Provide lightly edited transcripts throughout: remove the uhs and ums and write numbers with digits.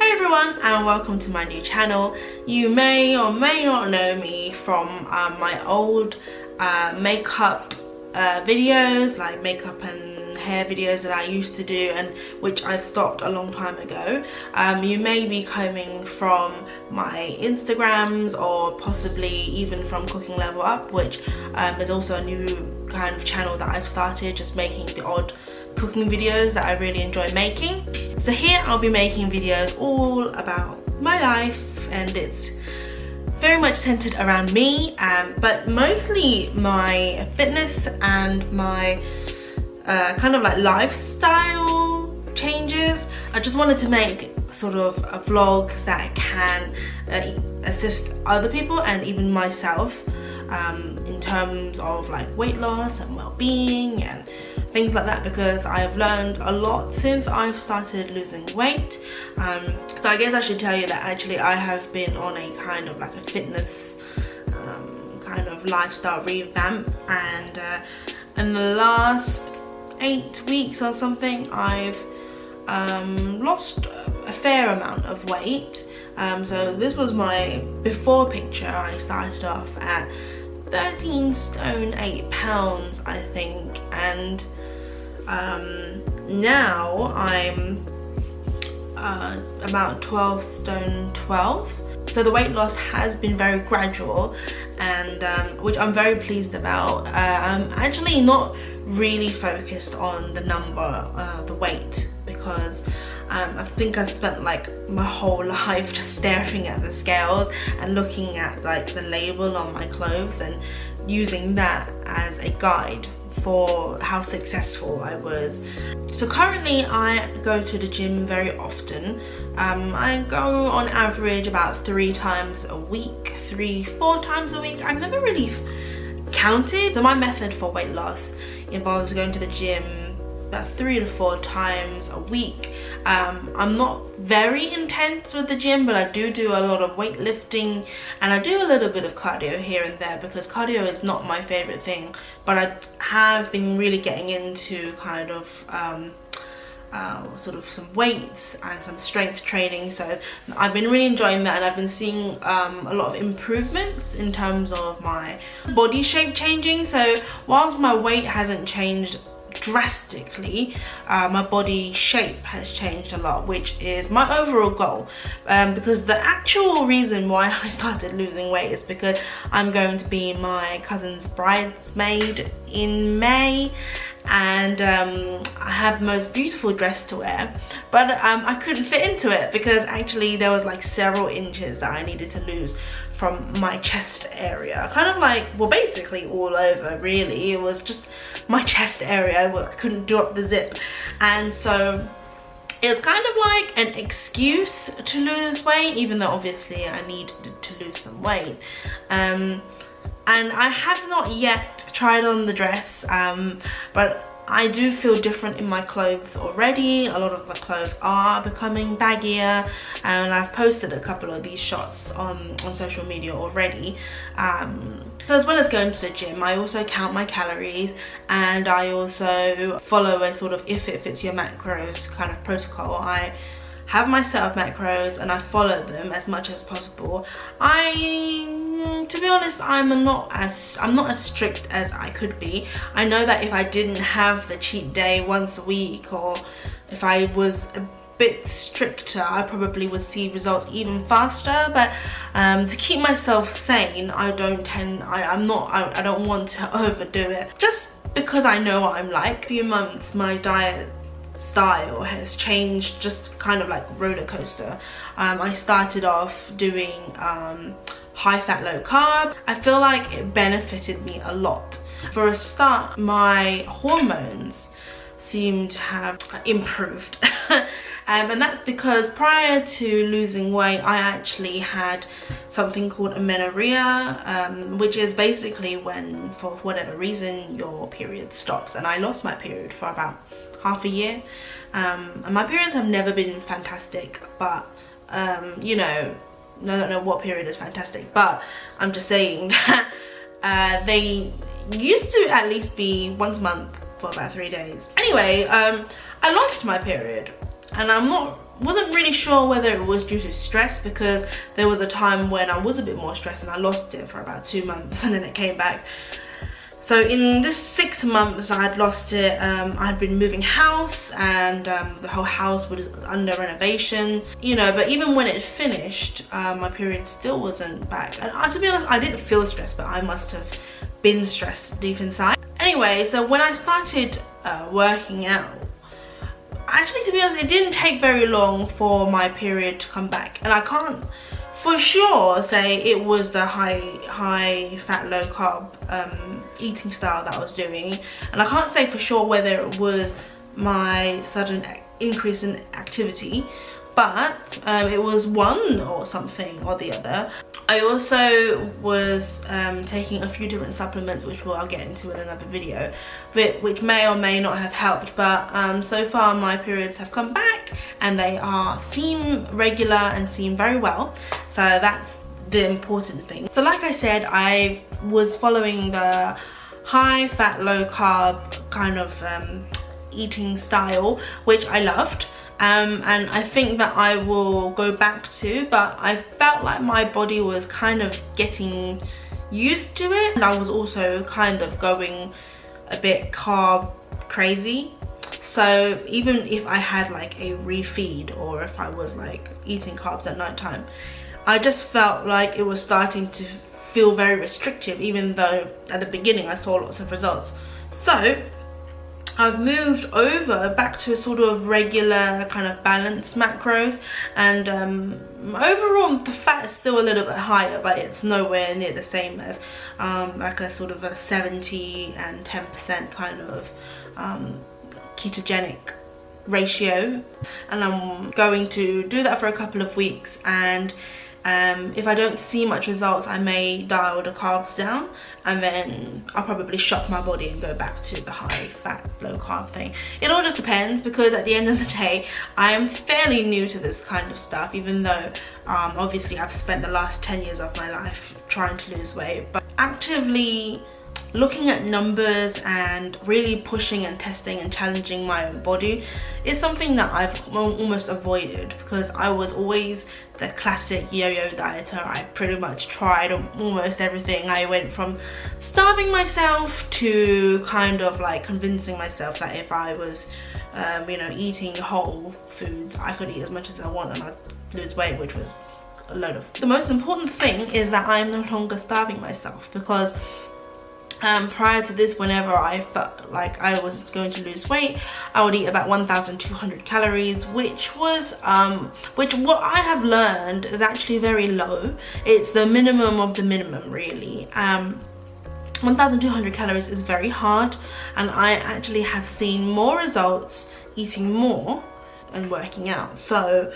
Hi everyone and welcome to my new channel. You may or may not know me from my old makeup videos, like makeup and hair videos that I used to do and which I stopped a long time ago. You may be coming from my Instagrams or possibly even from Cooking Level Up, which is also a new kind of channel that I've started, just making the odd cooking videos that I really enjoy making. So here I'll be making videos all about my life, and it's very much centered around me, but mostly my fitness and my kind of like lifestyle changes. I just wanted to make sort of a vlog that can assist other people and even myself in terms of like weight loss and well-being and things like that, because I've learned a lot since I've started losing weight. So I guess I should tell you that actually I have been on a kind of like a fitness kind of lifestyle revamp, and in the last 8 weeks or something I've lost a fair amount of weight. So this was my before picture. I started off at 13 stone 8 pounds I think, and now I'm about 12 stone 12. So the weight loss has been very gradual, and which I'm very pleased about. I'm actually not really focused on the number, the weight, because I think I've spent like my whole life just staring at the scales and looking at like the label on my clothes and using that as a guide for how successful I was. So currently I go to the gym very often. I go on average about 3 times a week, 3-4 times a week. I've never really counted. So my method for weight loss involves going to the gym about 3 to 4 times a week. I'm not very intense with the gym, but I do a lot of weightlifting, and I do a little bit of cardio here and there, because cardio is not my favorite thing, but I have been really getting into kind of sort of some weights and some strength training. So I've been really enjoying that, and I've been seeing a lot of improvements in terms of my body shape changing. So whilst my weight hasn't changed drastically, my body shape has changed a lot, which is my overall goal, because the actual reason why I started losing weight is because I'm going to be my cousin's bridesmaid in May, and I have the most beautiful dress to wear, but I couldn't fit into it because actually there was like several inches that I needed to lose from my chest area, kind of like, well, basically all over really. It was just my chest area where I couldn't do up the zip, and so it's kind of like an excuse to lose weight, even though obviously I needed to lose some weight. And I have not yet tried on the dress, but I do feel different in my clothes already. A lot of the clothes are becoming baggier, and I've posted a couple of these shots on social media already. So as well as going to the gym, I also count my calories, and I also follow a sort of if it fits your macros kind of protocol. I have my set of macros and I follow them as much as possible. To be honest, I'm not as strict as I could be. I know that if I didn't have the cheat day once a week, or if I was a bit stricter, I probably would see results even faster, but to keep myself sane, I don't want to overdo it, just because I know what I'm like. A few months my diet style has changed, just kind of like roller coaster. I started off doing high fat low carb. I feel like it benefited me a lot. For a start, my hormones seem to have improved. And that's because prior to losing weight, I actually had something called amenorrhea, which is basically when, for whatever reason, your period stops. And I lost my period for about half a year. And my periods have never been fantastic, but you know, I don't know what period is fantastic, but I'm just saying that they used to at least be once a month for about 3 days. Anyway, I lost my period, and I'm not wasn't really sure whether it was due to stress, because there was a time when I was a bit more stressed and I lost it for about 2 months and then it came back. So in this 6 months I had lost it. I'd been moving house, and the whole house was under renovation, you know, but even when it finished, my period still wasn't back. And to be honest, I didn't feel stressed, but I must have been stressed deep inside. Anyway, so when I started working out, actually, to be honest, it didn't take very long for my period to come back, and I can't for sure say it was the high fat, low carb eating style that I was doing, and I can't say for sure whether it was my sudden increase in activity, but it was one or something or the other. I also was taking a few different supplements, which I'll get into in another video, which may or may not have helped, but so far my periods have come back and they seem regular and seem very well, so that's the important thing. So like I said, I was following the high fat, low carb kind of eating style, which I loved. And I think that I will go back to, but I felt like my body was kind of getting used to it, and I was also kind of going a bit carb crazy. So even if I had like a refeed, or if I was like eating carbs at night time, I just felt like it was starting to feel very restrictive, even though at the beginning I saw lots of results. So I've moved over back to a sort of regular kind of balanced macros, and overall the fat is still a little bit higher, but it's nowhere near the same as like a sort of a 70 and 10% kind of ketogenic ratio. And I'm going to do that for a couple of weeks, and if I don't see much results, I may dial the carbs down, and then I'll probably shock my body and go back to the high fat, low carb thing. It all just depends, because at the end of the day, I am fairly new to this kind of stuff, even though obviously I've spent the last 10 years of my life trying to lose weight. But actively looking at numbers and really pushing and testing and challenging my own body is something that I've almost avoided, because I was always the classic yo-yo dieter. I pretty much tried almost everything. I went from starving myself to kind of like convincing myself that if I was you know, eating whole foods, I could eat as much as I want and I'd lose weight, which was a load of... The most important thing is that I'm no longer starving myself, because prior to this, whenever I felt like I was going to lose weight, I would eat about 1,200 calories, which was what I have learned is actually very low. It's the minimum of the minimum, really. 1,200 calories is very hard, and I actually have seen more results eating more and working out. So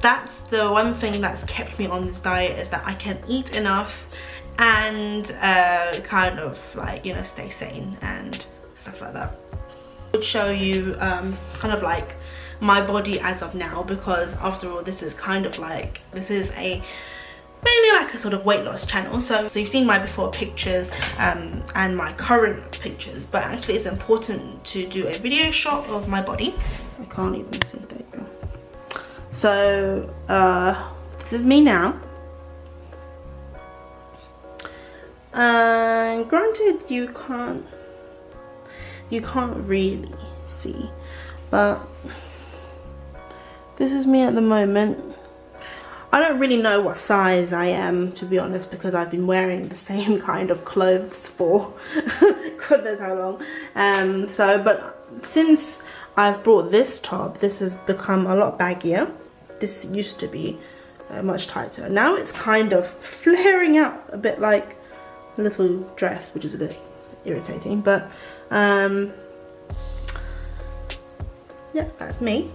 that's the one thing that's kept me on this diet, is that I can eat enough and kind of like, you know, stay sane and stuff like that. I would show you kind of like my body as of now, because after all, this is kind of like, this is a mainly like a sort of weight loss channel. So you've seen my before pictures and my current pictures, but actually it's important to do a video shot of my body. I can't even see, there you go. So this is me now. Granted, you can't really see, but this is me at the moment. I don't really know what size I am, to be honest, because I've been wearing the same kind of clothes for God knows how long. But since I've brought this top, this has become a lot baggier. This used to be much tighter. Now it's kind of flaring out a bit like a little dress, which is a bit irritating, but yeah, that's me.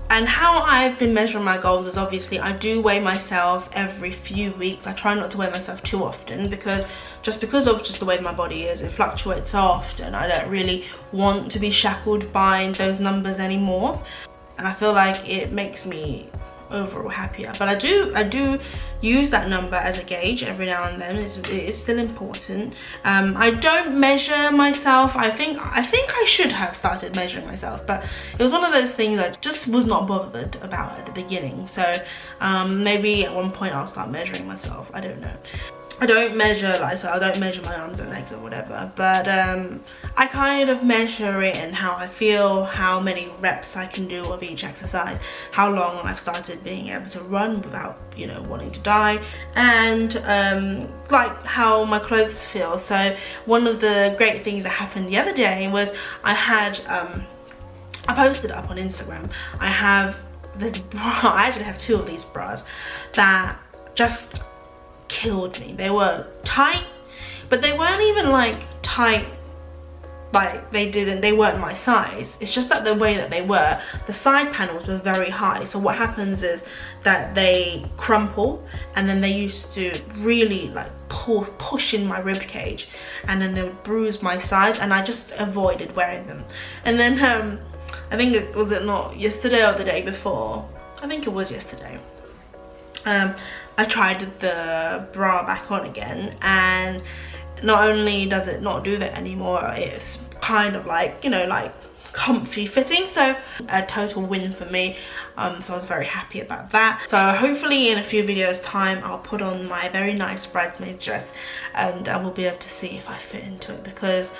And how I've been measuring my goals is, obviously I do weigh myself every few weeks. I try not to weigh myself too often, because just the way my body is, it fluctuates so often. I don't really want to be shackled by those numbers anymore. And I feel like it makes me overall happier. But I do use that number as a gauge every now and then. It's still important. I don't measure myself. I think I should have started measuring myself, but it was one of those things I just was not bothered about at the beginning. So maybe at one point I'll start measuring myself. I don't know. I don't measure, like, so I don't measure my arms and legs or whatever, but I kind of measure it in how I feel, how many reps I can do of each exercise, how long I've started being able to run without, you know, wanting to die, and like how my clothes feel. So one of the great things that happened the other day was I had, I posted it up on Instagram. I have this bra, I actually have 2 of these bras that just killed me. They were tight, but they weren't even like tight, like they weren't my size. It's just that the way that they were, the side panels were very high. So what happens is that they crumple, and then they used to really like push in my rib cage, and then they would bruise my sides, and I just avoided wearing them. And then I think it was not yesterday or the day before, I think it was yesterday, I tried the bra back on again, and not only does it not do that anymore, it's kind of like, you know, like comfy fitting. So a total win for me. So I was very happy about that. So hopefully in a few videos time I'll put on my very nice bridesmaid dress, and I will be able to see if I fit into it, because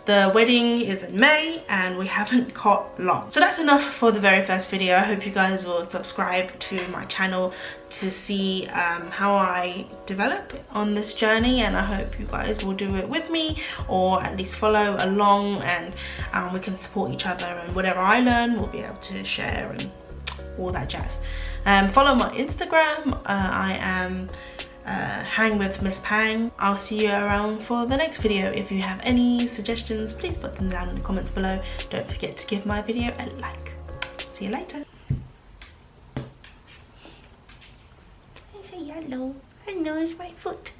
the wedding is in May and we haven't got long. So that's enough for the very first video. I hope you guys will subscribe to my channel to see how I develop on this journey, and I hope you guys will do it with me, or at least follow along, and we can support each other, and whatever I learn we'll be able to share and all that jazz. Follow my Instagram. I am hang with Miss Pang. I'll see you around for the next video. If you have any suggestions, please put them down in the comments below. Don't forget to give my video a like. See you later. I say hello. I know it's my foot.